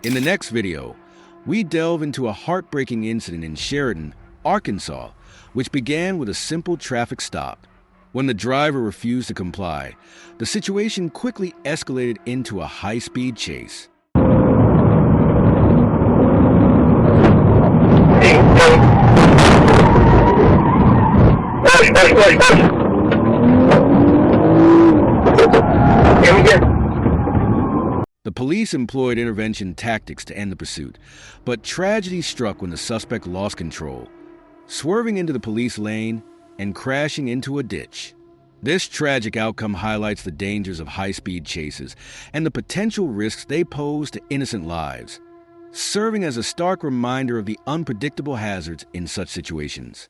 In the next video, we delve into a heartbreaking incident in Sheridan, Arkansas, which began with a simple traffic stop. When the driver refused to comply, the situation quickly escalated into a high-speed chase. The police employed intervention tactics to end the pursuit, but tragedy struck when the suspect lost control, swerving into the police lane and crashing into a ditch. This tragic outcome highlights the dangers of high-speed chases and the potential risks they pose to innocent lives, serving as a stark reminder of the unpredictable hazards in such situations.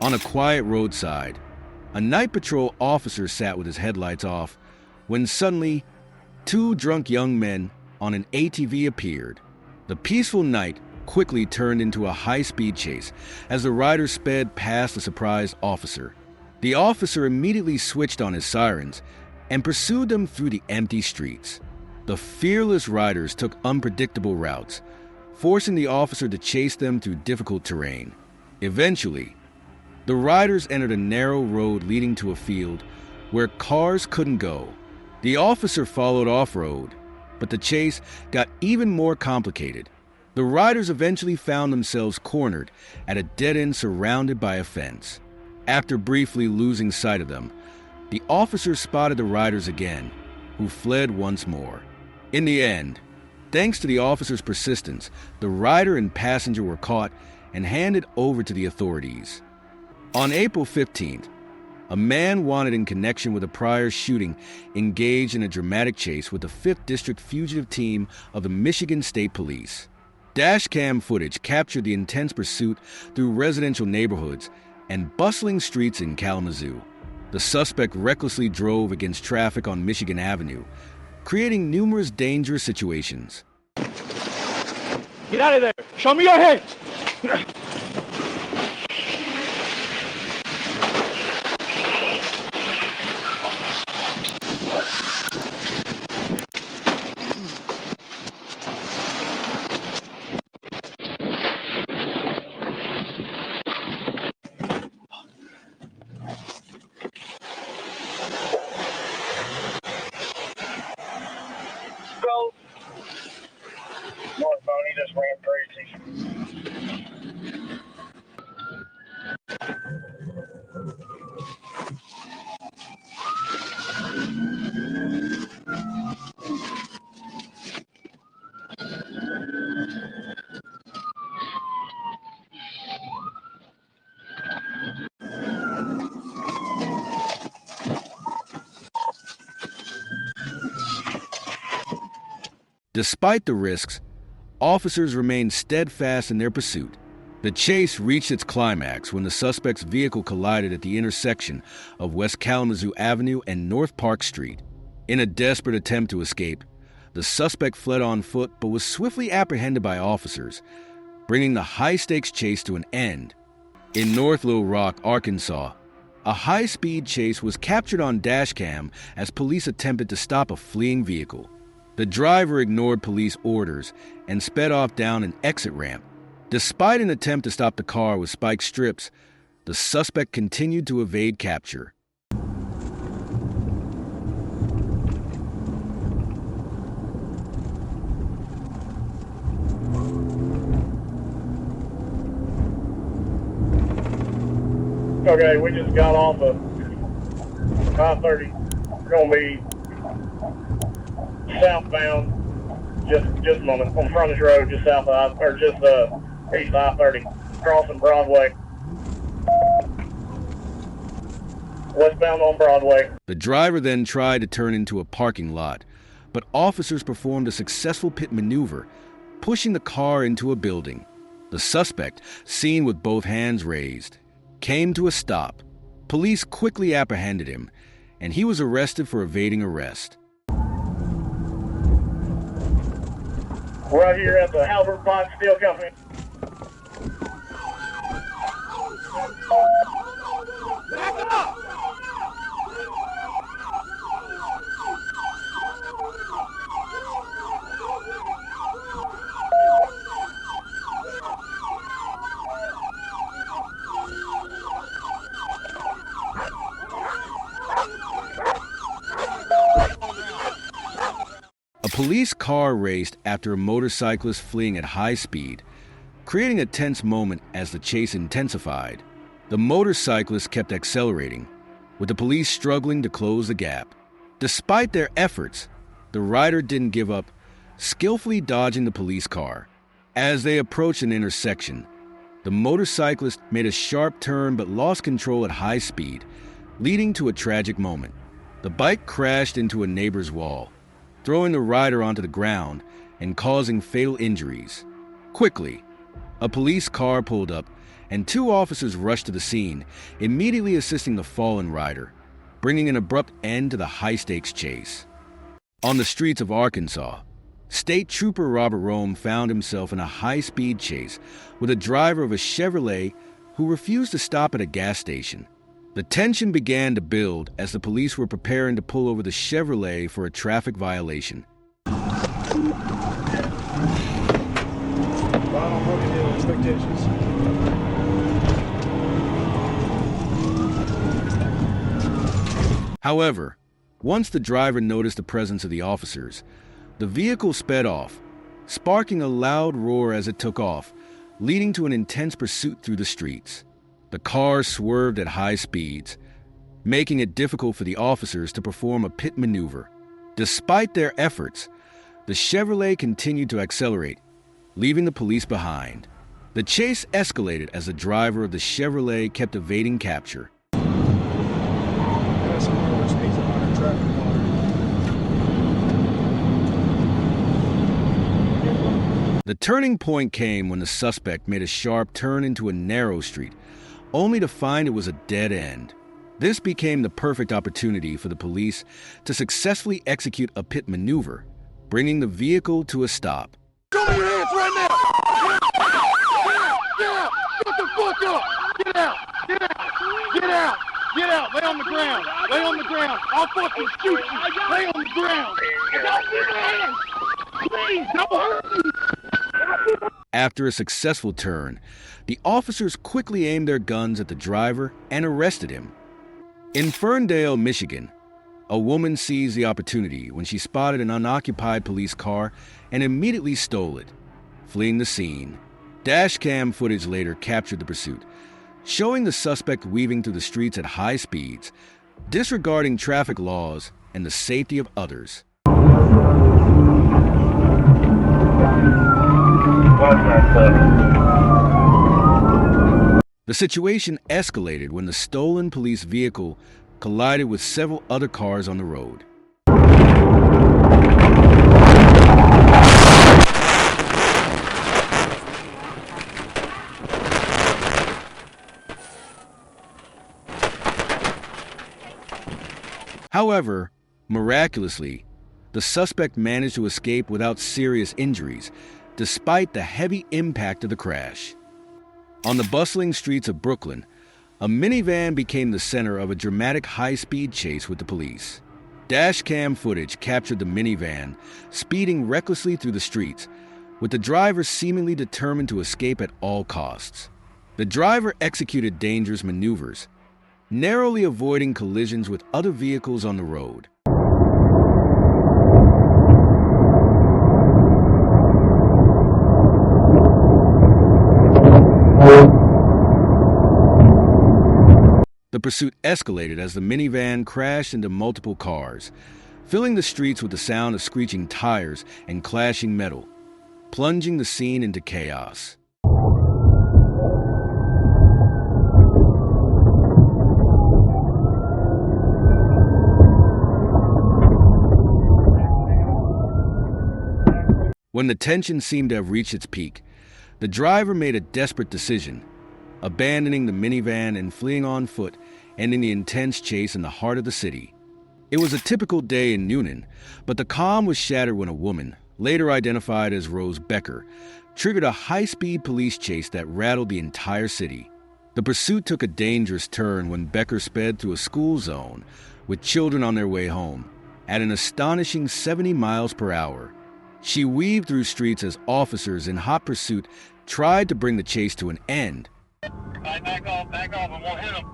On a quiet roadside, a night patrol officer sat with his headlights off when suddenly two drunk young men on an ATV appeared. The peaceful night quickly turned into a high-speed chase as the riders sped past the surprised officer. The officer immediately switched on his sirens and pursued them through the empty streets. The fearless riders took unpredictable routes, forcing the officer to chase them through difficult terrain. Eventually, the riders entered a narrow road leading to a field where cars couldn't go. The officer followed off-road, but the chase got even more complicated. The riders eventually found themselves cornered at a dead end surrounded by a fence. After briefly losing sight of them, the officer spotted the riders again, who fled once more. In the end, thanks to the officer's persistence, the rider and passenger were caught and handed over to the authorities. On April 15th, a man wanted in connection with a prior shooting engaged in a dramatic chase with the 5th District Fugitive Team of the Michigan State Police. Dashcam footage captured the intense pursuit through residential neighborhoods and bustling streets in Kalamazoo. The suspect recklessly drove against traffic on Michigan Avenue, creating numerous dangerous situations. Get out of there! Show me your hands! Northbound, he just ran crazy. Despite the risks, officers remained steadfast in their pursuit. The chase reached its climax when the suspect's vehicle collided at the intersection of West Kalamazoo Avenue and North Park Street. In a desperate attempt to escape, the suspect fled on foot but was swiftly apprehended by officers, bringing the high-stakes chase to an end. In North Little Rock, Arkansas, a high-speed chase was captured on Dashcam as police attempted to stop a fleeing vehicle. The driver ignored police orders and sped off down an exit ramp. Despite an attempt to stop the car with spiked strips, the suspect continued to evade capture. Okay, we just got off of 530. We're gonna be southbound. Just a moment. On Frontage Road, just south of, or just east of I-30, crossing Broadway. Westbound on Broadway. The driver then tried to turn into a parking lot, but officers performed a successful pit maneuver, pushing the car into a building. The suspect, seen with both hands raised, came to a stop. Police quickly apprehended him, and he was arrested for evading arrest. Right here at the Halbert Pipe Steel Company. Back up! A police car raced after a motorcyclist fleeing at high speed, creating a tense moment as the chase intensified. The motorcyclist kept accelerating, with the police struggling to close the gap. Despite their efforts, the rider didn't give up, skillfully dodging the police car. As they approached an intersection, the motorcyclist made a sharp turn but lost control at high speed, leading to a tragic moment. The bike crashed into a neighbor's wall, throwing the rider onto the ground and causing fatal injuries. Quickly, a police car pulled up, and 2 officers rushed to the scene, immediately assisting the fallen rider, bringing an abrupt end to the high-stakes chase. On the streets of Arkansas, State Trooper Robert Rome found himself in a high-speed chase with a driver of a Chevrolet who refused to stop at a gas station. The tension began to build as the police were preparing to pull over the Chevrolet for a traffic violation. However, once the driver noticed the presence of the officers, the vehicle sped off, sparking a loud roar as it took off, leading to an intense pursuit through the streets. The car swerved at high speeds, making it difficult for the officers to perform a pit maneuver. Despite their efforts, the Chevrolet continued to accelerate, leaving the police behind. The chase escalated as the driver of the Chevrolet kept evading capture. The turning point came when the suspect made a sharp turn into a narrow street, only to find it was a dead end. This became the perfect opportunity for the police to successfully execute a pit maneuver, bringing the vehicle to a stop. Show me your hands right now! Get out! Get the fuck up! Get out! Get out! Get out! Get out! Lay on the ground! Lay on the ground! I'll fucking shoot you! Lay on the ground! Don't get your hands! Please, don't hurt me! After a successful turn, the officers quickly aimed their guns at the driver and arrested him. In Ferndale, Michigan, a woman seized the opportunity when she spotted an unoccupied police car and immediately stole it, fleeing the scene. Dashcam footage later captured the pursuit, showing the suspect weaving through the streets at high speeds, disregarding traffic laws and the safety of others. The situation escalated when the stolen police vehicle collided with several other cars on the road. However, miraculously, the suspect managed to escape without serious injuries, despite the heavy impact of the crash. On the bustling streets of Brooklyn, a minivan became the center of a dramatic high-speed chase with the police. Dashcam footage captured the minivan speeding recklessly through the streets, with the driver seemingly determined to escape at all costs. The driver executed dangerous maneuvers, narrowly avoiding collisions with other vehicles on the road. The pursuit escalated as the minivan crashed into multiple cars, filling the streets with the sound of screeching tires and clashing metal, plunging the scene into chaos. When the tension seemed to have reached its peak, the driver made a desperate decision, abandoning the minivan and fleeing on foot, ending the intense chase in the heart of the city. It was a typical day in Newnan, but the calm was shattered when a woman, later identified as Rose Becker, triggered a high-speed police chase that rattled the entire city. The pursuit took a dangerous turn when Becker sped through a school zone with children on their way home at an astonishing 70 miles per hour. She weaved through streets as officers in hot pursuit tried to bring the chase to an end. Back off, I won't hit him.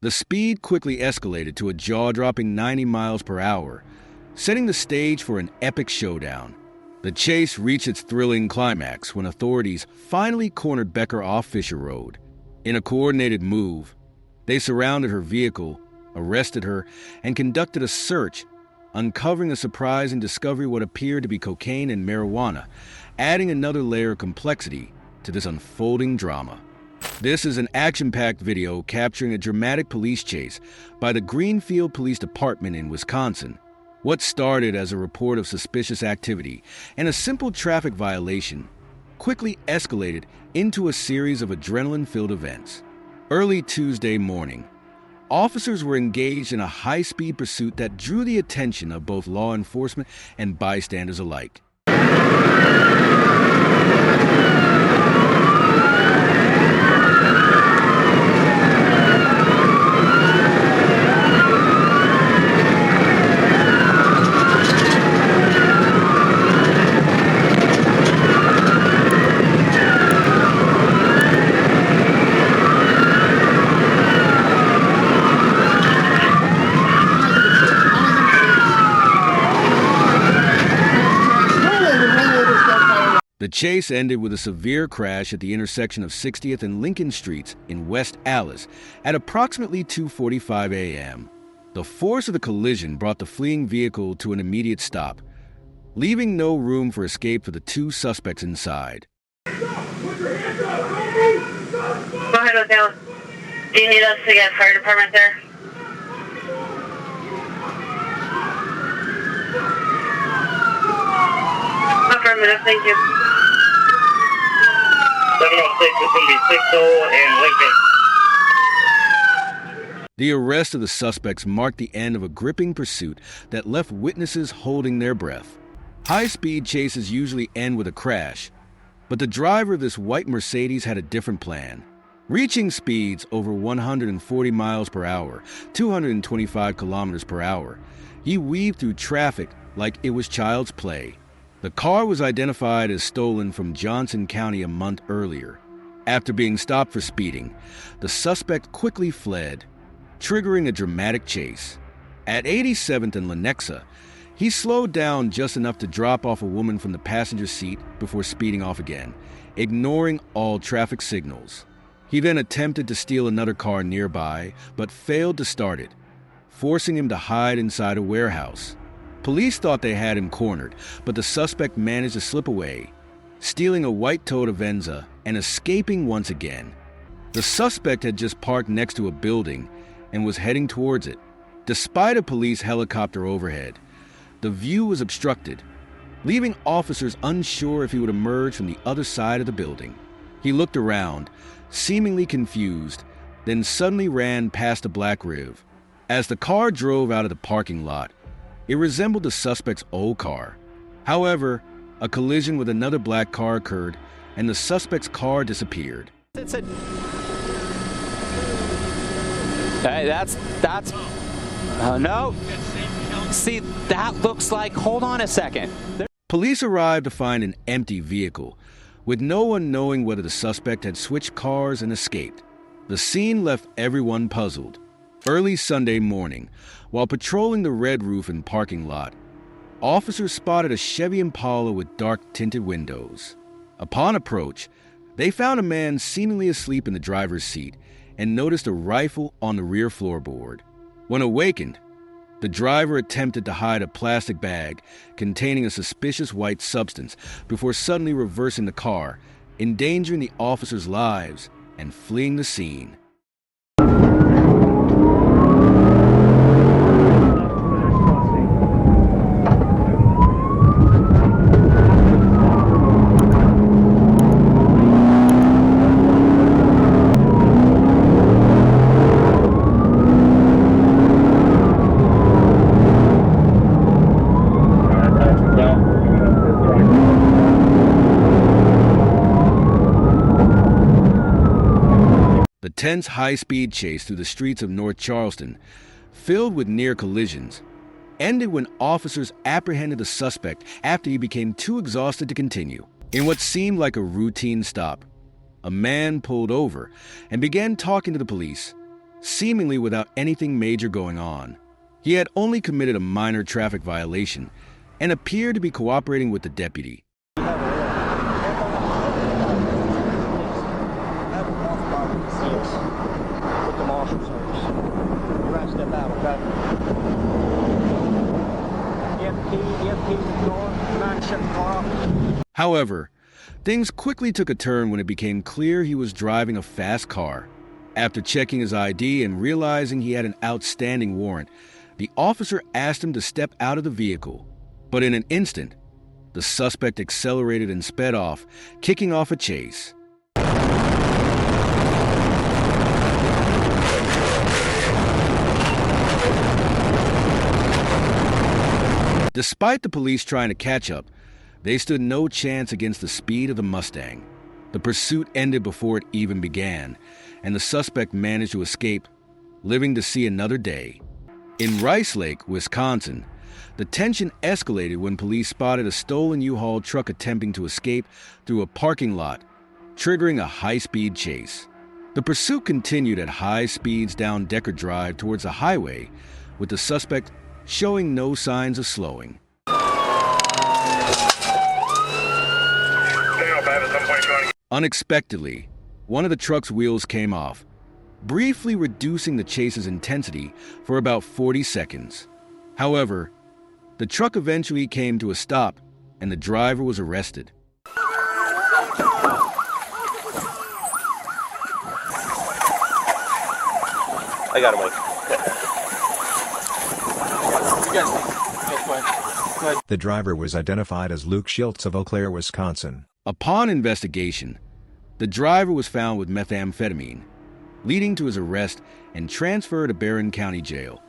The speed quickly escalated to a jaw-dropping 90 miles per hour, setting the stage for an epic showdown. The chase reached its thrilling climax when authorities finally cornered Becker off Fisher Road. In a coordinated move, they surrounded her vehicle, arrested her, and conducted a search, uncovering a surprising discovery of what appeared to be cocaine and marijuana, adding another layer of complexity to this unfolding drama. This is an action-packed video capturing a dramatic police chase by the Greenfield Police Department in Wisconsin. What started as a report of suspicious activity and a simple traffic violation quickly escalated into a series of adrenaline-filled events. Early Tuesday morning, officers were engaged in a high-speed pursuit that drew the attention of both law enforcement and bystanders alike. The chase ended with a severe crash at the intersection of 60th and Lincoln Streets in West Allis at approximately 2:45 a.m. The force of the collision brought the fleeing vehicle to an immediate stop, leaving no room for escape for the two suspects inside. Go ahead, Odell. Do you need us to get fire department there? Affirmative, thank you. 706 is going to be 60 and Lincoln. The arrest of the suspects marked the end of a gripping pursuit that left witnesses holding their breath. High-speed chases usually end with a crash, but the driver of this white Mercedes had a different plan. Reaching speeds over 140 miles per hour, 225 kilometers per hour, he weaved through traffic like it was child's play. The car was identified as stolen from Johnson County a month earlier. After being stopped for speeding, the suspect quickly fled, triggering a dramatic chase. At 87th and Lenexa, he slowed down just enough to drop off a woman from the passenger seat before speeding off again, ignoring all traffic signals. He then attempted to steal another car nearby, but failed to start it, forcing him to hide inside a warehouse. Police thought they had him cornered, but the suspect managed to slip away, stealing a white Toyota Venza and escaping once again. The suspect had just parked next to a building and was heading towards it. Despite a police helicopter overhead, the view was obstructed, leaving officers unsure if he would emerge from the other side of the building. He looked around, seemingly confused, then suddenly ran past a black Riv. As the car drove out of the parking lot, it resembled the suspect's old car. However, a collision with another black car occurred, and the suspect's car disappeared. Hey, that's no. See, that looks like, hold on a second. Police arrived to find an empty vehicle, with no one knowing whether the suspect had switched cars and escaped. The scene left everyone puzzled. Early Sunday morning, while patrolling the red roof and parking lot, officers spotted a Chevy Impala with dark-tinted windows. Upon approach, they found a man seemingly asleep in the driver's seat and noticed a rifle on the rear floorboard. When awakened, the driver attempted to hide a plastic bag containing a suspicious white substance before suddenly reversing the car, endangering the officers' lives and fleeing the scene. intense high-speed chase through the streets of North Charleston, filled with near collisions, ended when officers apprehended the suspect after he became too exhausted to continue. In what seemed like a routine stop, a man pulled over and began talking to the police, seemingly without anything major going on. He had only committed a minor traffic violation and appeared to be cooperating with the deputy. However, things quickly took a turn when it became clear he was driving a fast car. After checking his ID and realizing he had an outstanding warrant, the officer asked him to step out of the vehicle. But in an instant, the suspect accelerated and sped off, kicking off a chase. Despite the police trying to catch up, they stood no chance against the speed of the Mustang. The pursuit ended before it even began, and the suspect managed to escape, living to see another day. In Rice Lake, Wisconsin, the tension escalated when police spotted a stolen U-Haul truck attempting to escape through a parking lot, triggering a high-speed chase. The pursuit continued at high speeds down Decker Drive towards the highway, with the suspect showing no signs of slowing. Unexpectedly, one of the truck's wheels came off, briefly reducing the chase's intensity for about 40 seconds. However, the truck eventually came to a stop and the driver was arrested. I got away. The driver was identified as Luke Schiltz of Eau Claire, Wisconsin. Upon investigation, the driver was found with methamphetamine, leading to his arrest and transfer to Barron County Jail,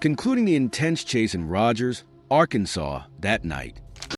concluding the intense chase in Rogers, Arkansas that night.